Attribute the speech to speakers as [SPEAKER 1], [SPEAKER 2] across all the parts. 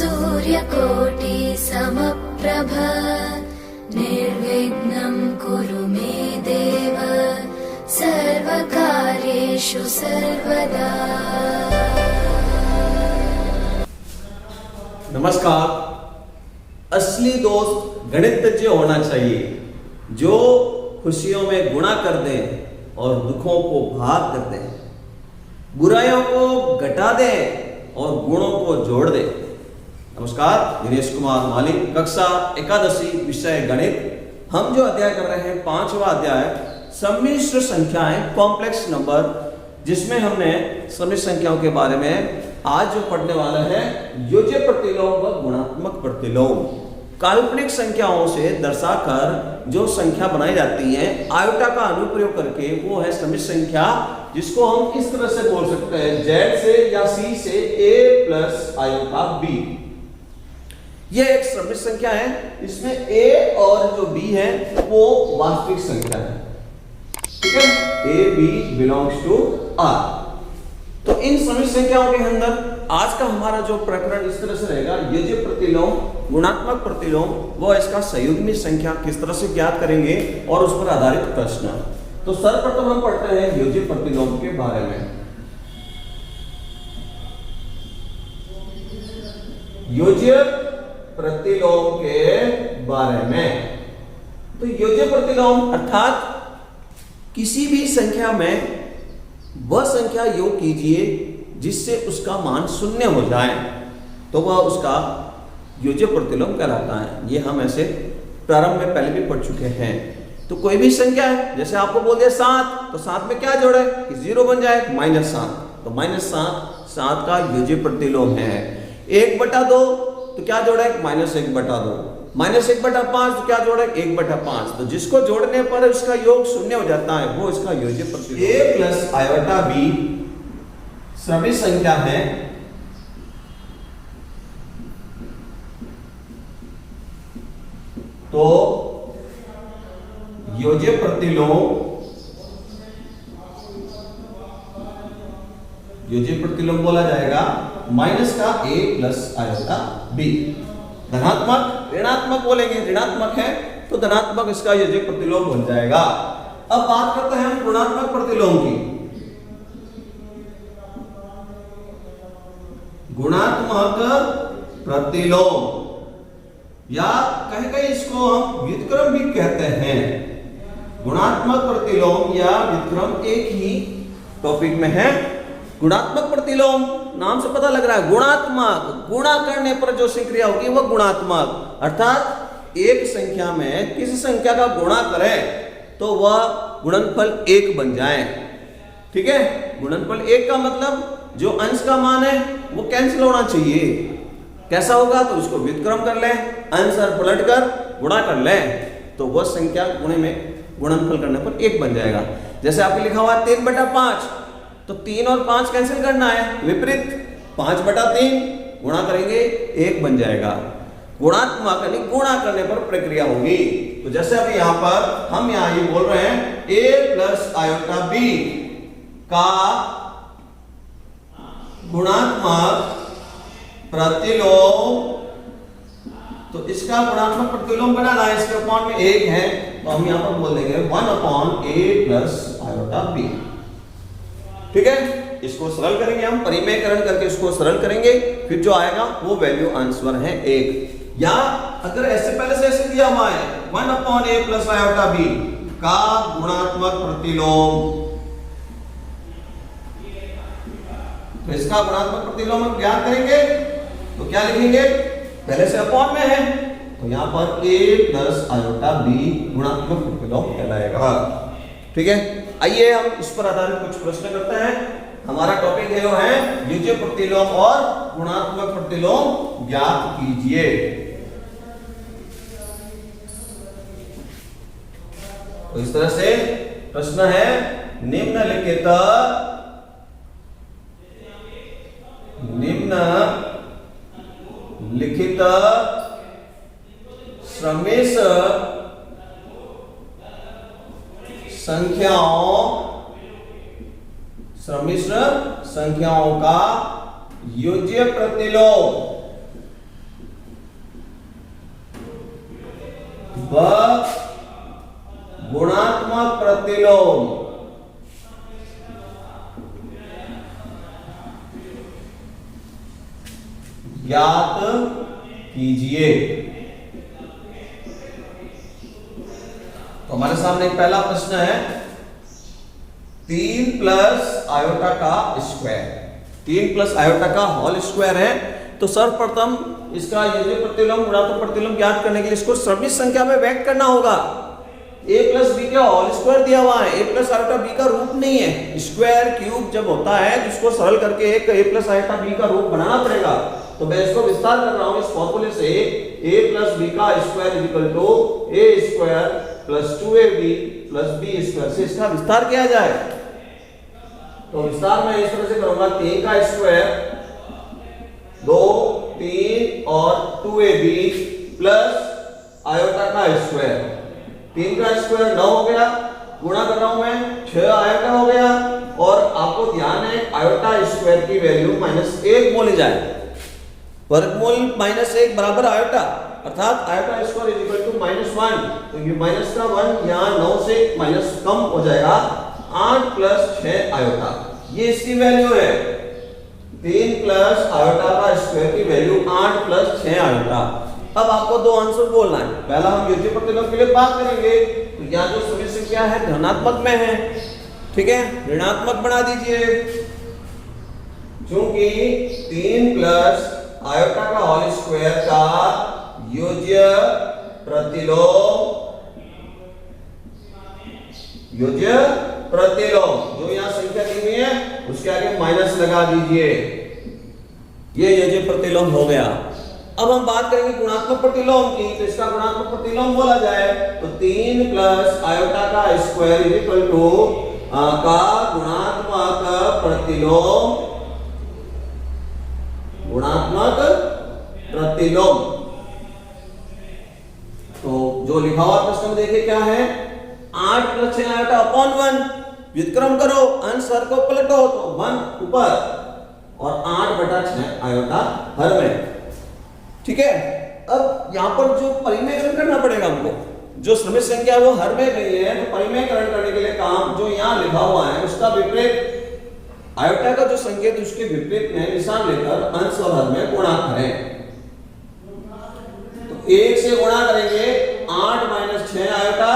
[SPEAKER 1] सूर्यकोटि समप्रभ निर्विघ्नं कुरु मे देव सर्वकार्येषु सर्वदा।
[SPEAKER 2] नमस्कार। असली दोस्त गणितज्ञ होना चाहिए जो खुशियों में गुणा कर दे और दुखों को भाग कर दे, बुराइयों को घटा दे और गुणों को जोड़ दे। नमस्कार, दिनेश कुमार मालिक, कक्षा एकादशी, विषय गणित। हम जो अध्याय कर रहे हैं 5वां अध्याय सम्मिश्र संख्याएं, कॉम्प्लेक्स नंबर, जिसमें हमने सम्मिश्र संख्याओं के बारे में आज जो पढ़ने वाला है योज्य प्रतिलोम व गुणात्मक प्रतिलोम। काल्पनिक संख्याओं से दर्शाकर जो संख्या बनाई जाती है आयोटा का अनुप्रयोग करके, वो है सम्मिश्र संख्या, जिसको हम इस तरह से बोल सकते हैं z से या c से a प्लस आयोटा b। यह एक सम्मिश्र संख्या है, इसमें a और जो b है वो वास्तविक संख्या है। ठीक है, a b belongs to r। तो इन सम्मिश्र संख्याओं के अंदर आज का हमारा जो प्रकरण इस तरह से रहेगा, योज्य प्रतिलोम, गुणात्मक प्रतिलोम व इसका संयुग्मी संख्या किस तरह से ज्ञात करेंगे और उस पर आधारित प्रश्न। तो सर्वप्रथम हम पढ़ते हैं योज्य प्रतिलोम के बारे में। योज्य प्रतिलोम के बारे में, तो योज्य प्रतिलोम अर्थात किसी भी संख्या में वह संख्या योग कीजिए जिससे उसका मान शून्य हो जाए, तो वह उसका योज्य प्रतिलोम कहलाता है। ये हम ऐसे प्रारंभ में पहले भी पढ़ चुके हैं। तो कोई भी संख्या है, जैसे आपको बोल दिया 7, तो 7 में क्या जोड़े कि 0 बन जाए, -7, तो -7 7 का योज्य प्रतिलोम है। 1/2 तो क्या जोड़े, -1/2, -1/5 तो क्या जोड़े, 1/5। तो जिसको जोड़ने पर उसका योग शून्य हो जाता है, वो इसका योज्य प्रतिलोम। a प्लस आयोटा b सभी संख्या है तो योज्य प्रतिलोम बोला जाएगा माइनस का a प्लस आयोटा b। धनात्मक ऋणात्मक बोलेंगे, ऋणात्मक है तो धनात्मक इसका योज्य प्रतिलोम बन जाएगा। अब बात करते हैं हम गुणात्मक प्रतिलोम की। गुणात्मक प्रतिलोम या कहीं इसको हम व्युत्क्रम भी कहते हैं। गुणात्मक प्रतिलोम या व्युत्क्रम एक ही टॉपिक में है। गुणात्मक प्रतिलोम नाम से पता लग रहा है, गुणात्मक, गुणा करने पर जो क्रिया होगी वह गुणात्मक, अर्थात एक संख्या में किसी संख्या का गुणा करें तो वह गुणनफल 1 बन जाए। ठीक है, गुणनफल 1 का मतलब जो अंश का मान है वो कैंसिल होना चाहिए। कैसा होगा, तो उसको व्युत्क्रम कर लें, अंश और पलट कर गुणा कर लें, तो वह संख्या गुणे में गुणनफल करने पर 1 बन जाएगा। जैसे आपके लिखा हुआ 3/5, तो 3 और 5 कैंसिल करना है, विपरीत 5/3 गुणा करेंगे 1 बन जाएगा। गुणात्मक यानी गुणा करने पर प्रक्रिया होगी। तो जैसे अभी यहां पर हम यहां ये बोल रहे हैं a प्लस आयोटा b का गुणात्मक प्रतिलोम, तो इसका गुणात्मक प्रतिलोम बनाना है, इसके अपॉन में 1 है, तो हम यहां पर बोल देंगे 1/a प्लस आयोटा b। ठीक है, इसको सरल करेंगे हम, परिमेयकरण करके इसको सरल करेंगे, फिर जो आएगा वो वैल्यू आंसर है 1। या अगर ऐसे पहले से ऐसे दिया हुआ है 1/a प्लस आयोटा b का गुणात्मक प्रतिलोम, तो इसका गुणात्मक प्रतिलोम हम ज्ञात करेंगे तो क्या लिखेंगे, पहले से अपॉन में है तो यहां पर a प्लस आयोटा b गुणात्मक प्रतिलोम कहलाएगा। ठीक है, आइए हम इस पर आधारित कुछ प्रश्न करते हैं। हमारा टॉपिक है योज्य प्रतिलोम और गुणात्मक प्रतिलोम ज्ञात कीजिए। तो इस तरह से प्रश्न है, निम्नलिखित सम्मिश्र संख्याओं का योज्य प्रतिलोम वह गुणात्मक प्रतिलोम ज्ञात कीजिए। तो हमारे सामने एक पहला प्रश्न है 3 प्लस आयोटा का स्क्वायर, 3 प्लस आयोटा का होल स्क्वायर है। तो सर्वप्रथम इसका योज्य प्रतिलोम गुणात्मक प्रतिलोम ज्ञात करने के लिए इसको सभी संख्या में व्यक्त करना होगा। a प्लस बी का होल स्क्वायर दिया हुआ है, a प्लस आयोटा b का रूप नहीं है। स्क्वायर क्यूब जब होता है जिसको सरल करके एक a प्लस आयोटा b का रूप बनाना पड़ेगा। तो मैं इसको विस्तार कर रहा हूं इस फॉर्मूले से a प्लस बी का square equal to a square plus 2ab plus b square से इसका विस्तार किया जाए। तो विस्तार मैं इस तरह से करूंगा 3 का स्क्वायर 2 3 और 2ab प्लस आयोटा का स्क्वायर, 3 का स्क्वायर 9 हो गया, गुणा कर रहा हूं मैं 6 आयोटा हो गया। और आपको ध्यान है आयोटा स्क्वायर की वैल्यू -1 बोली जाए, वर्गमूल -1 बराबर आयोटा, अर्थात iota square is equal to -1। तो ये माइनस का 1 यहाँ 9 से माइनस कम हो जाएगा, 8 प्लस 6 आयोटा, ये इसकी वैल्यू है। 3 प्लस आयोटा का स्क्वायर की वैल्यू 8 प्लस 6 आयोटा। अब आपको दो आंसर बोलना है। पहला हम योज्य प्रतिलोम के लिए बात करेंगे, तो यहाँ जो सभी संख्या है धनात्मक में है, ठीक है, ऋणात्मक बना दीजिए। क्योंकि 3 प्लस आयोटा का होल स्क्वायर का योज्य प्रतिलोम, योज्य प्रतिलोम जो यहाँ संख्या दी हुई है उसके आगे माइनस लगा दीजिए, ये योज्य प्रतिलोम हो गया। अब हम बात करेंगे गुणात्मक प्रतिलोम की, तो इसका गुणात्मक प्रतिलोम बोला जाए तो 3 प्लस आयोटा का स्क्वायर इज इक्वल टू का गुणात्मक प्रतिलोम, गुणात्मक प्रतिलोम। तो जो लिखा हुआ प्रश्न में देखिए क्या है, 8 प्लस 6 आयोटा अपॉन 1, व्युत्क्रम करो, अंश हर को पलटो तो 1 ऊपर और 8 बटा 6 आयोटा हर में, ठीक है। अब यहां पर जो परिमेयकरण करना पड़ेगा हमको, जो समित संख्या वो हर में गई है, तो परिमेयकरण करने के लिए काम जो यहां लिखा हुआ है उसका विपरीत, आयोटा का जो संकेत उसके विपरीत में निशान लेकर अंश और हर में गुणा करें। तो 1 से गुणा करेंगे 8 माइनस 6 आयोटा,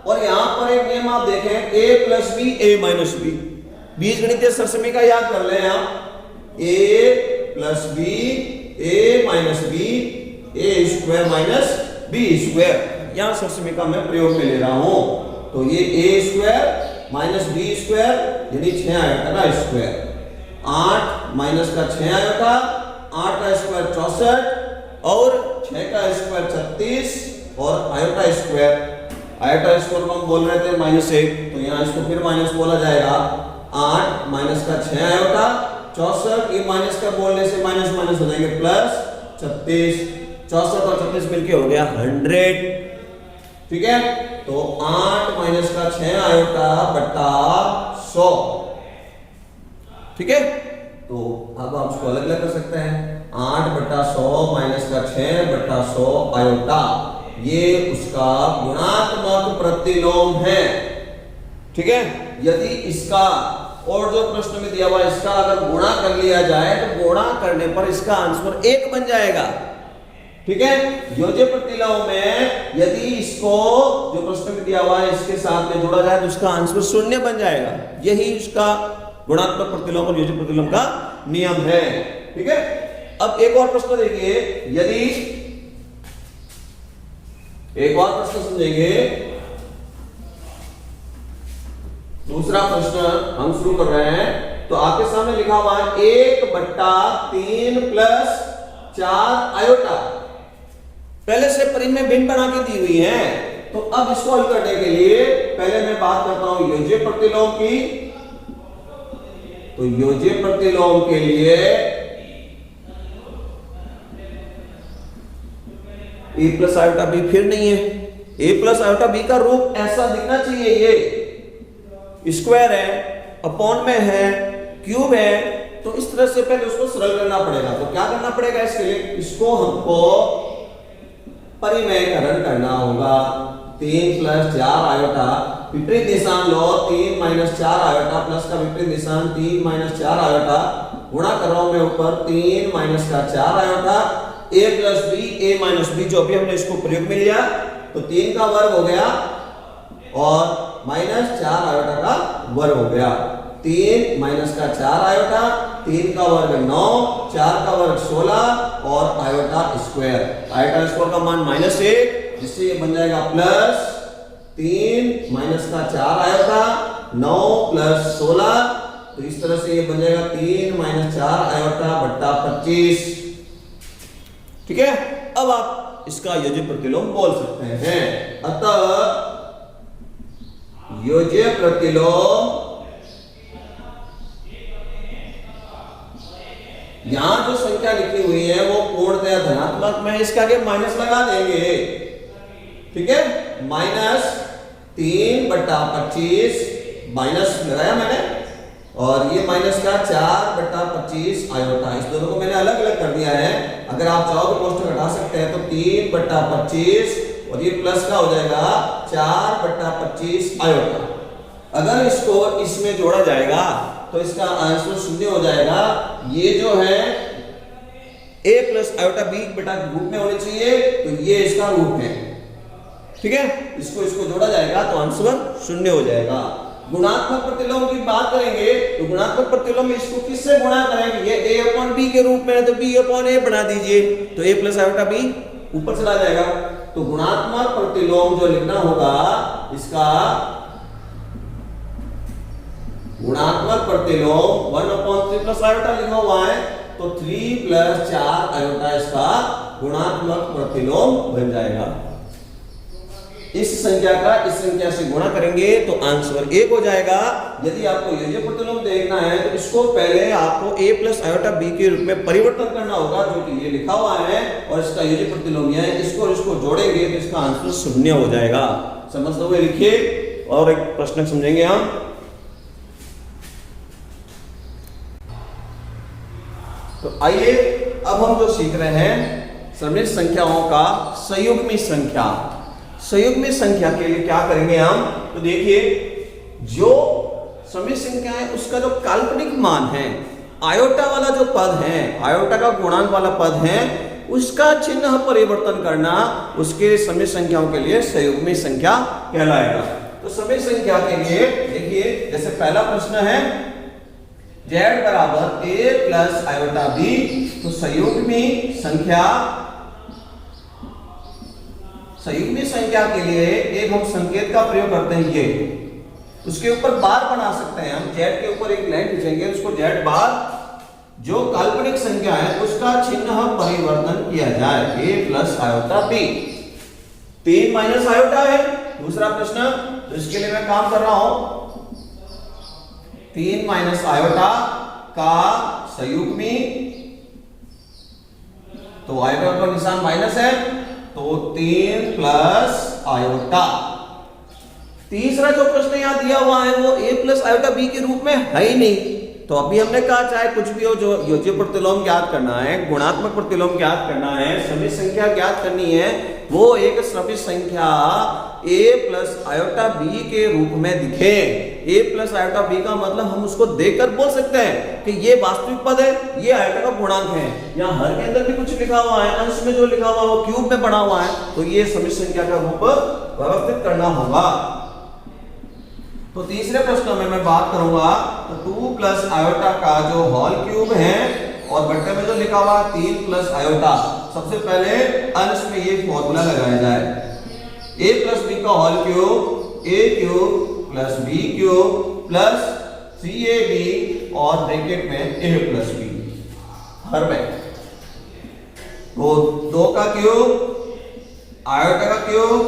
[SPEAKER 2] और यहां पर एक नियम आप देखें a plus b a minus b, बीजगणितीय सरसमी का याद कर ले आप, a plus b a minus B a square minus b square, यहां सरसमी का मैं प्रयोग में ले रहा हूं। तो ये a square minus b square यानी 6 आयोटा का स्क्वायर, 8 माइनस का 6 आयोटा, 8 का स्क्वायर 64 और 6 का स्क्वायर 36 और आयोटा स्क्वायर, आयोटा स्क्वायर को हम बोल रहे थे -1, तो यहाँ इसको फिर माइनस बोला जाएगा। 8 माइनस का 6 आयोटा 64, ये माइनस का बोलने से माइनस माइनस हो जाएंगे प्लस 36, 64 और 36 मिलके हो गया 100, ठीक है। तो 8 माइनस का 6 आयोटा बटा 100, ठीक है। तो अब आप इसको अलग अलग कर सकते हैं, 8 बटा 100 माइनस का 6 बटा 100 आयोटा, ये उसका गुणात्मक प्रतिलोम है, ठीक है। यदि इसका और जो प्रश्न में दिया हुआ इसका अगर गुणा कर लिया जाए तो गुणा करने पर इसका आंसर 1 बन जाएगा, ठीक है। योज्य प्रतिलोम में यदि इसको जो प्रश्न में दिया हुआ है इसके साथ में जोड़ा जाए तो उसका आंसर 0 बन जाएगा। यही उसका गुणात्मक प्रतिलोम और योज्य प्रतिलोम का नियम है, ठीक है। अब एक और प्रश्न देखिए, यदि एक और प्रश्न समझेंगे, दूसरा प्रश्न हम शुरू कर रहे हैं। तो आपके सामने लिखा हुआ है 1/3 प्लस 4 आयोटा, पहले से परिमेय भिन्न बना के दी हुई है। तो अब इसको हल करने के लिए पहले मैं बात करता हूं योज्य प्रतिलोम की। तो योज्य प्रतिलोम के लिए a प्लस आयोटा b फिर नहीं है, a प्लस आयोटा b का रूप ऐसा दिखना चाहिए, ये स्क्वायर है, अपॉन में है, क्यूब है, तो इस तरह से पहले उसको सरल करना पड़ेगा। तो क्या करना पड़ेगा इसके लिए, इसको हमको परिमेयकरण करना होगा। 3 प्लस 4 आयोटा, विपरीत निशान लो, 3 माइनस 4 आयोटा प्लस का विपरीत निशान 3 माइनस 4 आयोटा, गुणा कर रहा हूं मैं ऊपर 3 माइनस का 4 iota, a plus b, a minus b, जो अभी हमने इसको प्रयोग में लिया तो 3 का वर्ग हो गया और माइनस 4 आयोटा का वर्ग हो गया। 3 माइनस का 4 आयोटा, 3 का वर्ग 9, 4 का वर्ग 16 और आयोटा स्क्वायर। आयोटा स्क्वायर का मान -1, जिससे ये बन जाएगा प्लस 3 माइनस का 4 आयोटा 9 प्लस 16, तो इस तरह से ये बन जाएगा 3 माइनस 4 आयोटा बट्टा 25। ठीक है, अब आप इसका योज्य प्रतिलोम बोल सकते हैं। अतः योज्य प्रतिलोम, यहां जो संख्या लिखी हुई है वो पूर्णतया धनात्मक में, इसके आगे माइनस लगा देंगे। ठीक है, -3 बट्टा 25 माइनस लगाया मैंने, और ये माइनस का 4 बट्टा 25 आयोटा, इस दोनों को मैंने अलग अलग कर दिया है। अगर आप चाहो तो कोष्ठक हटा सकते हैं, तो 3 बट्टा 25 और ये प्लस का हो जाएगा 4 बट्टा 25 आयोटा। अगर इसको इसमें जोड़ा जाएगा तो इसका आंसर 0 हो जाएगा। ये जो है a प्लस आयोटा b बटा रूप में होनी चाहिए, तो ये इसका रूप है। ठीक है, इसको जोड़ा जाएगा तो आंसर 0 हो जाएगा। गुणात्मक प्रतिलोम की बात करेंगे तो गुणात्मक प्रतिलोम में इसको किससे गुणा करेंगे? ये a अपॉन b के रूप में है तो b अपॉन a बना दीजिए, तो a प्लस आयोटा b ऊपर चला जाएगा। तो गुणात्मक प्रतिलोम जो लिखना होगा, इसका गुणात्मक प्रतिलोम 1/3 प्लस आयोटा लिखा हुआ है, तो 3 प्लस 4 आयोटा इसका गुणात्मक प्रतिलोम बन जाएगा। इस संख्या का इस संख्या से गुणा करेंगे तो आंसर 1 हो जाएगा। यदि आपको योज्य प्रतिलोम देखना है तो इसको पहले आपको a प्लस आयोटा b के रूप में परिवर्तन करना होगा, जो कि ये लिखा हुआ है, और इसका योज्य प्रतिलोम है। इसको जोड़ेंगे तो इसका आंसर 0 हो जाएगा। समझते हुए लिखिए, और एक प्रश्न समझेंगे हम। तो आइए अब हम जो सीख रहे हैं समिश्र संख्याओं का संयुग्मी संख्या। संयुग्मी संख्या के लिए क्या करेंगे हम? तो देखिए, जो समिश्र संख्या है उसका जो काल्पनिक मान है, आयोटा वाला जो पद है, आयोटा का गुणांक वाला पद है, उसका चिन्ह परिवर्तन करना उसके समिश्र संख्याओं के लिए संयुग्मी संख्या कहलाएगा। तो समिश्र संख्या के लिए देखिए, जैसे पहला प्रश्न है z बराबर a प्लस आयोटा b, तो संयुग्मी संख्या के लिए एक हम संकेत का प्रयोग करते हैं, ये उसके ऊपर बार बना सकते हैं हम। z के ऊपर एक लाइन खींचेंगे, उसको z बार, जो काल्पनिक संख्या है उसका चिन्ह परिवर्तन किया जाए, a plus iota b। 3 minus iota है दूसरा प्रश्न, तो इसके लिए मैं काम कर रहा हूं। 3 माइनस आयोटा का संयुग्मी, तो आयोटा का निशान माइनस है, तो 3 प्लस आयोटा। तीसरा जो प्रश्न यहां दिया हुआ है वो a प्लस आयोटा b के रूप में है ही नहीं, तो अभी हमने कहा चाहे कुछ भी हो, जो योज्य प्रतिलोम ज्ञात करना है, गुणात्मक प्रतिलोम ज्ञात करना है, समिश्र संख्या ज्ञात करनी है, वो एक समिश्र संख्या a प्लस आयोटा b के रूप में दिखे। a प्लस आयोटा b का मतलब हम उसको देखकर बोल सकते हैं कि ये वास्तविक पद है, ये आयोटा का गुणांक है। यहाँ हर के अंदर भी कुछ लिखा हुआ है, अंश में जो लिखा हुआ है वो क्यूब में बना हुआ है, तो ये समिश्र संख्या का रूप व्यवस्थित करना होगा। तो तीसरे प्रश्न में मैं बात करूंगा, तो 2 प्लस आयोटा का जो होल क्यूब है, और बट्टे में जो लिखा हुआ 3 प्लस आयोटा, सबसे पहले अंश में ये फॉर्मूला लगाया जाए, a प्लस b का whole cube, a cube plus b cube plus 3ab और ब्रैकेट में a प्लस b हर में, तो 2 का क्यूब आयोटा का क्यूब,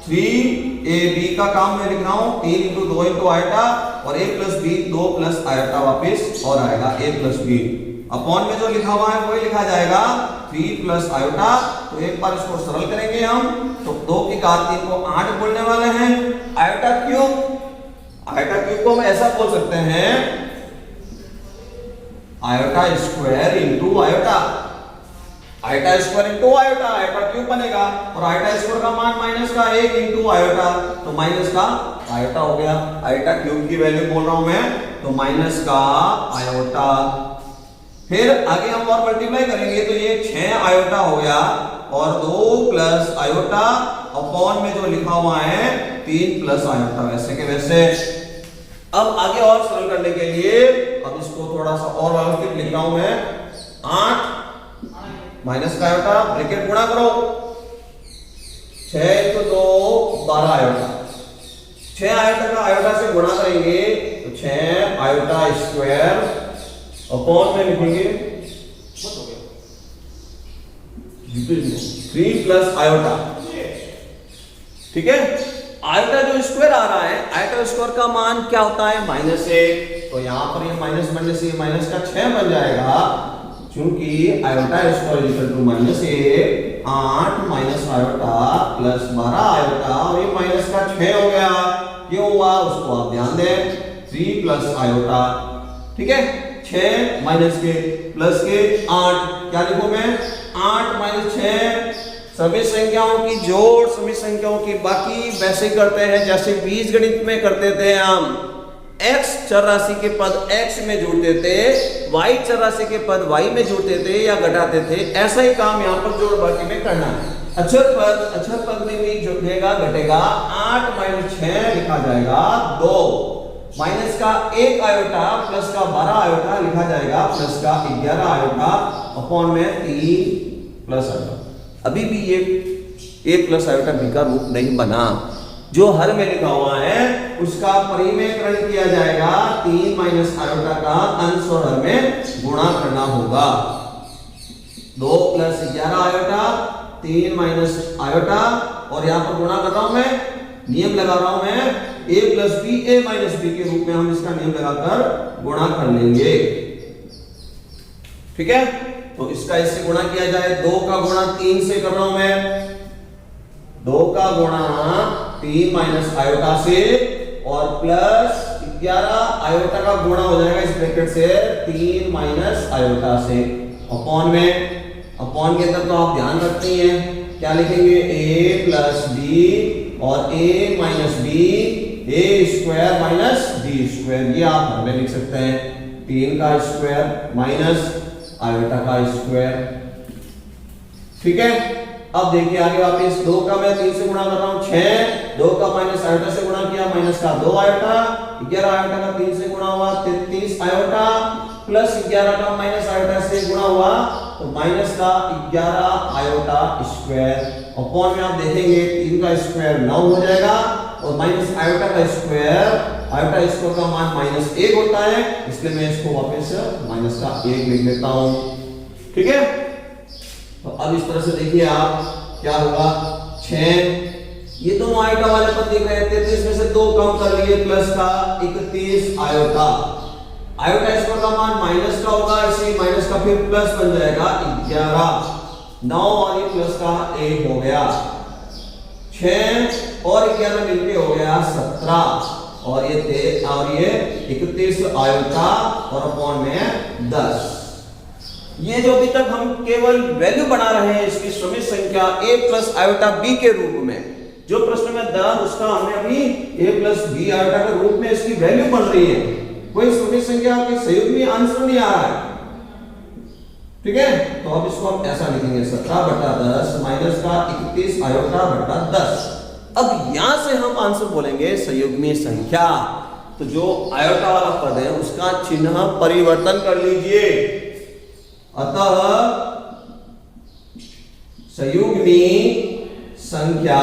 [SPEAKER 2] 3ab का काम मैं लिख रहा हूं, 3 इंटू 2 इंटू आयोटा, और a plus b 2 plus iota वापिस और आएगा a प्लस b। अपॉन में जो लिखा हुआ है वही लिखा जाएगा 3 प्लस आयोटा। तो एक बार इसको सरल करेंगे हम, तो 2 की घात 3 को 8 बोलने वाले हैं। आयोटा क्यूब को हम ऐसा बोल सकते हैं, iota square into iota. Iota square into iota, iota cube बनेगा और आयोटा स्क्वायर का मान माइनस का 1 इंटू आयोटा, तो माइनस का आयोटा हो गया। आयोटा क्यूब की वैल्यू बोल रहा हूं मैं, तो माइनस का आयोटा। फिर आगे हम और मल्टीप्लाई करेंगे तो ये 6 आयोटा हो गया और 2 प्लस आयोटा अपॉन में जो लिखा हुआ है 3 प्लस आयोटा, वैसे के वैसे। अब आगे और सरल करने के लिए अब इसको थोड़ा सा और व्यवस्थित लिख रहा हूं मैं, 8 माइनस का आयोटा, ब्रैकेट गुणा करो, 6 तो 2 12 आयोटा, 6 आयोटा का आयोटा से गुणा करेंगे तो 6 आयोटा स्क्वायर अपॉन में लिखेंगे 3 प्लस आयोटा, ठीक है। आयोटा जो स्क्वायर आ रहा है, आयोटा स्क्वायर का मान क्या होता है -1, तो यहां पर ये माइनस बनने से माइनस का 6 बन जाएगा, क्योंकि iota square equal to -1, 8 minus iota plus 12 iota, और ये माइनस का 6 हो गया। क्यों हुआ उसको आप ध्यान दें, 3 प्लस आयोटा, ठीक है। 6 माइनस के प्लस के 8, क्या लिखूं मैं, 8 माइनस 6, सभी संख्याओं की जोड़, सभी संख्याओं की बाकी वैसे करते हैं जैसे बीजगणित में करते थे हम। x चर राशि के पद x में जोड़ते थे, y चर राशि के पद y में जोड़ते थे या घटाते थे, ऐसा ही काम यहाँ पर जोड़ बाकी में करना है। अक्षर पद में भी जुड़ेगा घटेगा, 8 माइनस 6 लिखा जाएगा 2, माइनस का 1 आयोटा प्लस का 12 आयोटा लिखा जाएगा प्लस का 11 आयोटा अपॉन में 3 प्लस आयोटा। अभी भी ये a प्लस आयोटा b का रूप नहीं बना, जो हर में लिखा हुआ है उसका परिमेयकरण किया जाएगा, 3 माइनस आयोटा का अंश और हर में गुणा करना होगा। 2 प्लस 11 आयोटा, 3 माइनस आयोटा, और यहां पर गुणा कर रहा हूं मैं, नियम लगा रहा हूं मैं, a plus b a minus b के रूप में हम इसका नियम लगाकर गुणा कर लेंगे, ठीक है। तो इसका इससे गुणा किया जाए, 2 का गुणा 3 से कर रहा हूं मैं, 2 का गुणा 3 माइनस आयोटा से और प्लस 11 आयोटा का गुणा हो जाएगा इस ब्रैकेट से 3 माइनस आयोटा से, अपॉन में, अपॉन के अंदर तो आप ध्यान रखते हैं क्या लिखेंगे, a प्लस बी और a minus B, a square minus b square, ये आप हर में लिख सकते हैं, 3 का स्क्वायर माइनस आयोटा का स्क्वायर, ठीक है। अब देखिए आगे वापस, 2 का मैं 3 से गुणा कर रहा हूं 6, 2 का माइनस आयोटा से गुणा किया, माइनस का 2 आयोटा, 11 आयोटा का 3 से गुणा हुआ 33 आयोटा, प्लस 11 का माइनस आयोटा से गुणा हुआ तो माइनस का 11 आयोटा स्क्वायर, अपॉन में आप देखेंगे 3 का स्क्वायर 9 हो जाएगा और माइनस आयोटा का स्क्वायर, आयोटा स्क्वायर का मान -1 होता है, इसलिए मैं इसको वापस माइनस का 1 लिख लेता हूं, ठीक है। तो अब इस तरह से देखिए आप क्या होगा, 6, ये दोनों आयोटा वाले पद दिख रहे थे, 33 में से 2 कम कर लिए, प्लस का 31 आयोटा, आयोटा स्क्वायर का मान माइनस का होगा, इसलिए माइनस का फिर प्लस बन जाएगा 11, 9 और ये प्लस का 1 हो गया, 6 और 11 मिलके हो गया 17, और ये 31 आयोटा और अपॉन में 10। ये जो अभी तक हम केवल वैल्यू बना रहे हैं इसकी समित संख्या a प्लस आयोटा b के रूप में, जो प्रश्न में द उसका हमने अभी a प्लस b आयोटा के रूप में इसकी वैल्यू बन रही है, कोई समित संख्या की संयुग्मी आंसर नहीं आ रहा है, ठीक है। तो अब इसको हम ऐसा लिखेंगे, 17/10 माइनस का 31 आयोटा बटा 10। अब यहां से हम आंसर बोलेंगे संयुग्मी संख्या, तो जो आयोटा वाला पद है उसका चिन्ह परिवर्तन कर लीजिए, अतः संयुग्मी संख्या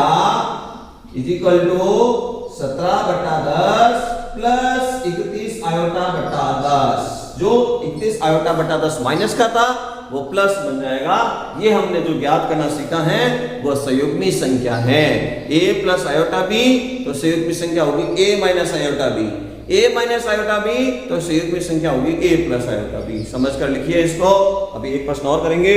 [SPEAKER 2] is equal to 17/10 plus 31 iota बटा 10, जो 31 आयोटा बटा 10 माइनस का था वो प्लस बन जाएगा। ये हमने जो ज्ञात करना सीखा है वो संयुग्मी संख्या है, a प्लस आयोटा b, तो संयुग्मी संख्या होगी a minus iota b, a minus iota b, तो संयुग्मी संख्या होगी a प्लस आयोटा b। समझ कर लिखिए इसको। अभी एक प्रश्न और करेंगे।